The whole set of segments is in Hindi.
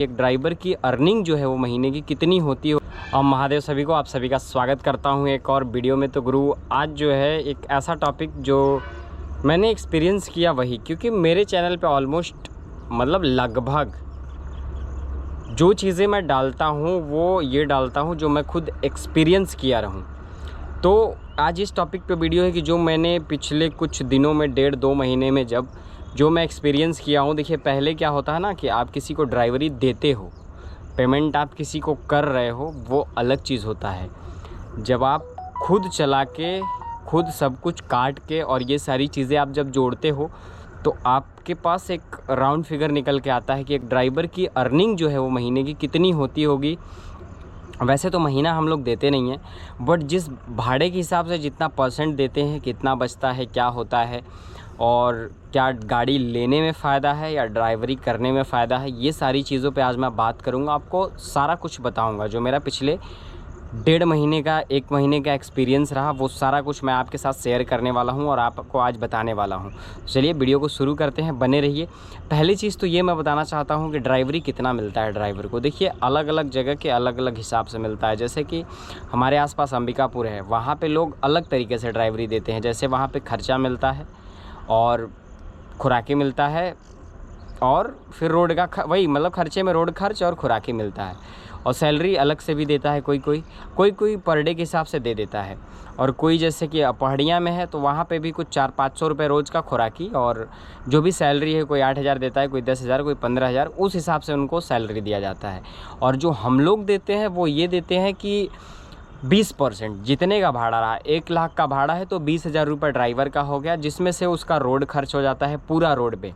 एक ड्राइवर की अर्निंग जो है वो महीने की कितनी होती है। और महादेव सभी को, आप सभी का स्वागत करता हूं एक और वीडियो में। तो गुरु, आज जो है एक ऐसा टॉपिक जो मैंने एक्सपीरियंस किया वही, क्योंकि मेरे चैनल पे ऑलमोस्ट लगभग जो चीज़ें मैं डालता हूं वो ये डालता हूं जो मैं खुद एक्सपीरियंस किया रहूं। तो आज इस टॉपिक पे वीडियो है कि जो मैंने पिछले कुछ दिनों में 1.5-2 महीने में जो मैं एक्सपीरियंस किया हूँ। देखिए, पहले क्या होता है ना कि आप किसी को ड्राइवरी देते हो, पेमेंट आप किसी को कर रहे हो, वो अलग चीज़ होता है। जब आप खुद चला के, खुद सब कुछ काट के और ये सारी चीज़ें आप जब जोड़ते हो तो आपके पास एक राउंड फिगर निकल के आता है कि एक ड्राइवर की अर्निंग जो है वो महीने की कितनी होती होगी। वैसे तो महीना हम लोग देते नहीं हैं, बट जिस भाड़े के हिसाब से जितना परसेंट देते हैं, कितना बचता है, क्या होता है, और क्या गाड़ी लेने में फ़ायदा है या ड्राइवरी करने में फ़ायदा है, ये सारी चीज़ों पे आज मैं बात करूँगा। आपको सारा कुछ बताऊँगा जो मेरा पिछले 1.5 महीने का, 1 महीने का एक्सपीरियंस रहा, वो सारा कुछ मैं आपके साथ शेयर करने वाला हूँ और आपको आज बताने वाला हूँ। चलिए वीडियो को शुरू करते हैं, बने रहिए। पहली चीज़ तो ये मैं बताना चाहता हूँ कि ड्राइवरी कितना मिलता है ड्राइवर को। देखिए, अलग अलग जगह के अलग अलग हिसाब से मिलता है। जैसे कि हमारे आसपास अंबिकापुर है, वहाँ पर लोग अलग तरीके से ड्राइवरी देते हैं। जैसे वहाँ पर खर्चा मिलता है और खुराकी मिलता है, और फिर रोड का वही खर्चे में रोड खर्च और खुराकी मिलता है। और सैलरी अलग से भी देता है, कोई पर डे के हिसाब से दे देता है। और कोई जैसे कि पहाड़ियाँ में है तो वहाँ पे भी कुछ 400-500 रुपये रोज़ का खुराकी, और जो भी सैलरी है, कोई 8,000 देता है, कोई 10,000, कोई 15,000, उस हिसाब से उनको सैलरी दिया जाता है। और जो हम लोग देते हैं वो ये देते हैं कि 20% जितने का भाड़ा रहा, 1 लाख का भाड़ा है तो 20,000 रुपये ड्राइवर का हो गया, जिसमें से उसका रोड खर्च हो जाता है पूरा रोड पे।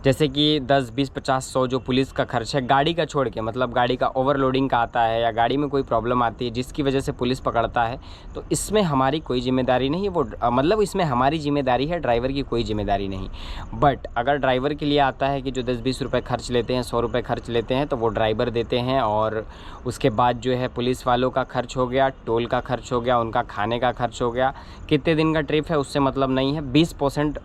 जैसे कि 10, 20, 50, 100 जो पुलिस का खर्च है गाड़ी का छोड़ के, गाड़ी का ओवरलोडिंग का आता है या गाड़ी में कोई प्रॉब्लम आती है जिसकी वजह से पुलिस पकड़ता है, तो इसमें हमारी कोई जिम्मेदारी नहीं। वो इसमें हमारी जिम्मेदारी है, ड्राइवर की कोई जिम्मेदारी नहीं। बट अगर ड्राइवर के लिए आता है कि जो 10-20 रुपये खर्च लेते हैं, 100 रुपये खर्च लेते हैं, तो वो ड्राइवर देते हैं। और उसके बाद जो है पुलिस वालों का खर्च हो गया, टोल का खर्च हो गया, उनका खाने का खर्च हो गया, कितने दिन का ट्रिप है उससे मतलब नहीं है। 20%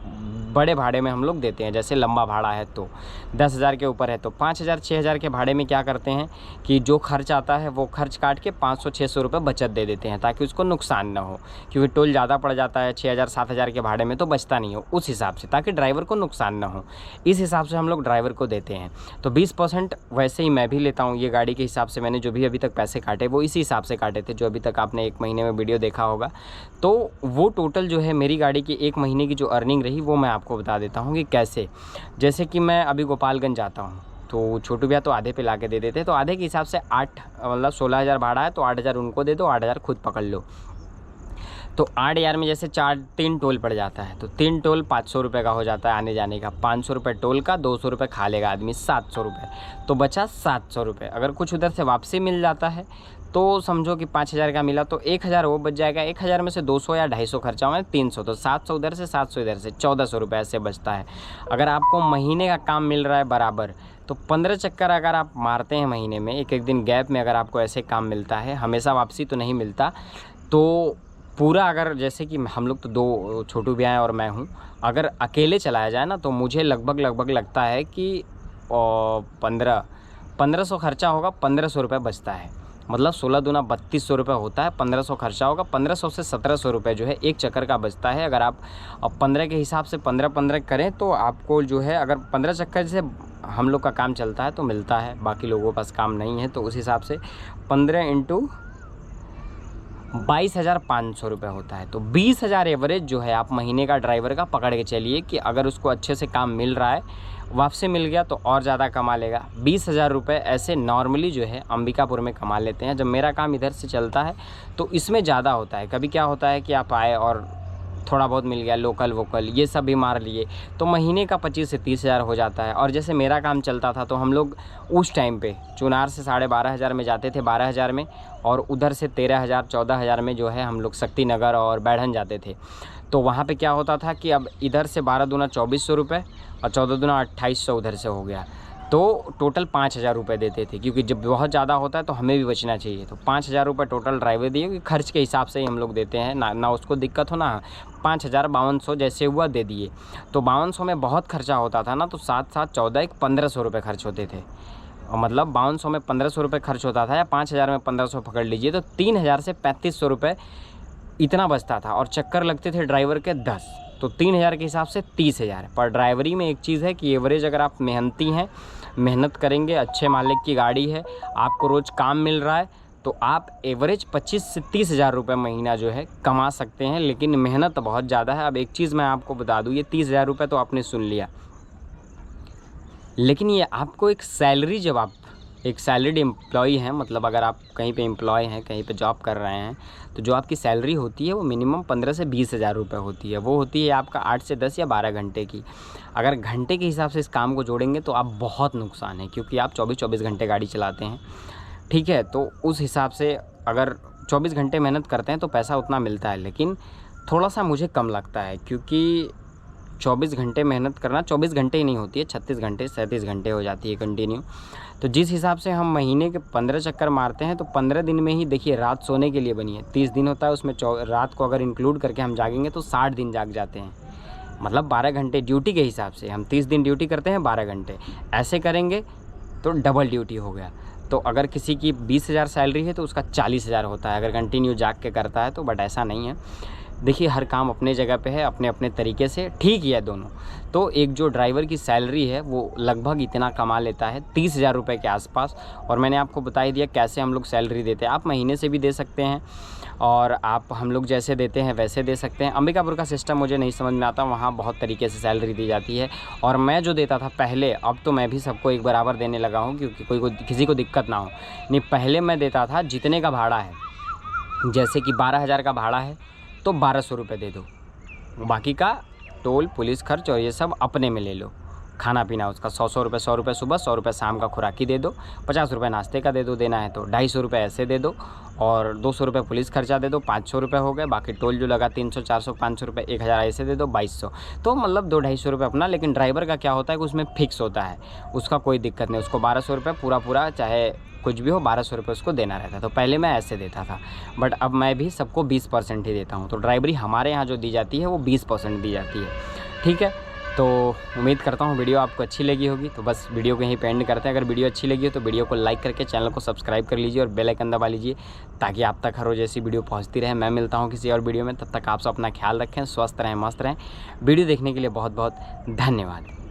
बड़े भाड़े में हम लोग देते हैं। जैसे लंबा भाड़ा है तो 10,000 के ऊपर है तो 5,000, 6,000 के भाड़े में क्या करते हैं कि जो खर्च आता है वो खर्च काट के 500-600 रुपये बचत दे देते हैं, ताकि उसको नुकसान ना हो। क्योंकि टोल ज़्यादा पड़ जाता है 6,000, 7,000 के भाड़े में तो बचता नहीं हो, उस हिसाब से, ताकि ड्राइवर को नुकसान ना हो, इस हिसाब से हम लोग ड्राइवर को देते हैं। तो 20% वैसे ही मैं भी लेता हूँ। ये गाड़ी के हिसाब से मैंने जो भी अभी तक पैसे काटे वो इसी हिसाब से काटे थे, जो अभी तक आपने 1 महीने में वीडियो देखा होगा। तो वो टोटल जो है मेरी गाड़ी की 1 महीने की जो अर्निंग रही वो मैं आपको बता देता हूँ कि कैसे। जैसे कि मैं अभी गोपालगंज जाता हूँ तो छोटू भैया तो आधे पे ला के दे देते, तो आधे के हिसाब से 16,000 भाड़ा है तो 8,000 उनको दे दो, 8,000 खुद पकड़ लो। तो 8,000 में जैसे 3 टोल पड़ जाता है, तो 3 टोल 500 रुपये का हो जाता है आने जाने का, 500 रुपये टोल का, 200 रुपये खा लेगा आदमी, 700 रुपये, तो बचा 700 रुपये। अगर कुछ उधर से वापसी मिल जाता है तो समझो कि 5,000 का मिला तो 1,000 वो बच जाएगा। 1,000 में से 200 या 250 खर्चा हुआ है, 300, तो 700 उधर से, 700 इधर से, 1,400 रुपये ऐसे बचता है। अगर आपको महीने का काम मिल रहा है बराबर, तो 15 चक्कर अगर आप मारते हैं महीने में, एक दिन गैप में अगर आपको ऐसे काम मिलता है, हमेशा वापसी तो नहीं मिलता, तो पूरा, अगर जैसे कि हम लोग तो 2 छोटू भैया हैं और मैं हूँ, अगर अकेले चलाया जाए ना तो मुझे लगभग लगता है कि 1500 खर्चा होगा, 1,500 रुपये बचता है। 16 दूना 3,200 रुपये होता है, 1,500 खर्चा होगा, 1,500 से 1,700 रुपये जो है एक चक्कर का बचता है। अगर आप 15 के हिसाब से 15-15 करें तो आपको जो है, अगर 15 चक्कर से हम लोग का काम चलता है तो मिलता है, बाकी लोगों के पास काम नहीं है, तो उस हिसाब से 15 × 22,500 रुपये होता है। तो 20,000 एवरेज जो है आप महीने का ड्राइवर का पकड़ के चलिए कि अगर उसको अच्छे से काम मिल रहा है, वापसी मिल गया तो और ज़्यादा कमा लेगा। 20,000 रुपये ऐसे नॉर्मली जो है अंबिकापुर में कमा लेते हैं। जब मेरा काम इधर से चलता है तो इसमें ज़्यादा होता है। कभी क्या होता है कि आप आए और थोड़ा बहुत मिल गया, लोकल वोकल ये सब भी मार लिए, तो महीने का 25 से 30,000 हो जाता है। और जैसे मेरा काम चलता था तो हम लोग उस टाइम पे चुनार से 12,500 में जाते थे, 12,000 में, और उधर से 13,000, 14,000 में जो है हम लोग शक्ति नगर और बैढ़न जाते थे। तो वहाँ पे क्या होता था कि अब इधर से 12 दूना 2,400 रुपये और 14 दूना 2,800 उधर से हो गया, तो टोटल 5,000 रुपये देते थे। क्योंकि जब बहुत ज़्यादा होता है तो हमें भी बचना चाहिए, तो 5,000 रुपये टोटल ड्राइवर दिए, क्योंकि खर्च के हिसाब से ही हम लोग देते हैं, ना उसको दिक्कत हो ना। 5,000 5200 जैसे हुआ दे दिए। तो 5200 में बहुत खर्चा होता था ना, तो 7-7 14 1 1,500 रुपये खर्च होते थे। और मतलब 5200 में 1500 रुपये खर्च होता था, या 5000 में 1500 पकड़ लीजिए, तो 3000 से 3500 रुपये इतना बचता था। और चक्कर लगते थे ड्राइवर के 10, तो 3000 के हिसाब से 30,000। पर ड्राइवरी में एक चीज़ है कि एवरेज अगर आप मेहनती हैं, मेहनत करेंगे, अच्छे मालिक की गाड़ी है, आपको रोज़ काम मिल रहा है, तो आप एवरेज 25 से 30,000 रुपये महीना जो है कमा सकते हैं। लेकिन मेहनत बहुत ज़्यादा है। अब एक चीज़ मैं आपको बता दूँ, ये 30,000 रुपये तो आपने सुन लिया, लेकिन ये आपको एक सैलरी, जब आप एक सैलरीड एम्प्लॉई हैं, मतलब अगर आप कहीं पे एम्प्लॉय हैं, कहीं पे जॉब कर रहे हैं, तो जो आपकी सैलरी होती है वो मिनिमम 15 से 20,000 रुपये होती है। वो होती है आपका 8 से 10 या 12 घंटे की। अगर घंटे के हिसाब से इस काम को जोड़ेंगे तो आप बहुत नुकसान है, क्योंकि आप 24-24 घंटे गाड़ी चलाते हैं, ठीक है। तो उस हिसाब से अगर 24 घंटे मेहनत करते हैं तो पैसा उतना मिलता है, लेकिन थोड़ा सा मुझे कम लगता है, क्योंकि 24 घंटे मेहनत करना, 24 घंटे ही नहीं होती है, 36 घंटे 37 घंटे हो जाती है कंटिन्यू। तो जिस हिसाब से हम महीने के 15 चक्कर मारते हैं, तो 15 दिन में ही देखिए, रात सोने के लिए बनी है, 30 दिन होता है, उसमें रात को अगर इंक्लूड करके हम जागेंगे तो 60 दिन जाग जाते हैं। मतलब 12 घंटे ड्यूटी के हिसाब से, हम 30 दिन ड्यूटी करते हैं, 12 घंटे ऐसे करेंगे तो डबल ड्यूटी हो गया। तो अगर किसी की 20,000 सैलरी है तो उसका 40,000 होता है, अगर कंटिन्यू जाग के करता है तो। बट ऐसा नहीं है। देखिए, हर काम अपने जगह पे है, अपने अपने तरीके से ठीक ही है दोनों। तो एक जो ड्राइवर की सैलरी है वो लगभग इतना कमा लेता है, 30,000 रुपये के आसपास। और मैंने आपको बता ही दिया कैसे हम लोग सैलरी देते हैं। आप महीने से भी दे सकते हैं, और आप हम लोग जैसे देते हैं वैसे दे सकते हैं। अंबिकापुर का सिस्टम मुझे नहीं समझ में आता, वहाँ बहुत तरीके से सैलरी दी जाती है। और मैं जो देता था पहले, अब तो मैं भी सबको एक बराबर देने लगा हूँ, क्योंकि किसी को दिक्कत ना हो। नहीं, पहले मैं देता था जितने का भाड़ा है, जैसे कि 12,000 का भाड़ा है तो 1200 रुपये दे दो, बाकी का टोल पुलिस खर्च और ये सब अपने में ले लो। खाना पीना उसका 100 रुपये, 100 रुपये सुबह, 100 रुपये शाम का खुराकी दे दो, 50 रुपये नाश्ते का दे दो, देना है तो 250 रुपये ऐसे दे दो, और 200 रुपये पुलिस खर्चा दे दो, 500 रुपये हो गए। बाकी टोल जो लगा 300, 400, 500 रुपये, 1000 ऐसे दे दो, 2200। तो मतलब 200-250 रुपये अपना। लेकिन ड्राइवर का क्या होता है कि उसमें फिक्स होता है, उसका कोई दिक्कत नहीं, उसको 1200 रुपये पूरा चाहे कुछ भी हो, 1200 रुपये उसको देना रहता है। तो पहले मैं ऐसे देता था, बट अब मैं भी सबको 20% ही देता हूँ। तो ड्राइवरी हमारे यहाँ जो दी जाती है वो 20% दी जाती है, ठीक है। तो उम्मीद करता हूँ वीडियो आपको अच्छी लगी होगी। तो बस वीडियो को यहीं पे एंड करते हैं। अगर वीडियो अच्छी लगी हो तो वीडियो को लाइक करके चैनल को सब्सक्राइब कर लीजिए और बेल आइकन दबा लीजिए, ताकि आप तक हर रोज़ ऐसी वीडियो पहुँचती रहे। मैं मिलता हूँ किसी और वीडियो में, तब तक आप सब अपना ख्याल रखें, स्वस्थ रहें, मस्त रहें। वीडियो देखने के लिए बहुत बहुत धन्यवाद।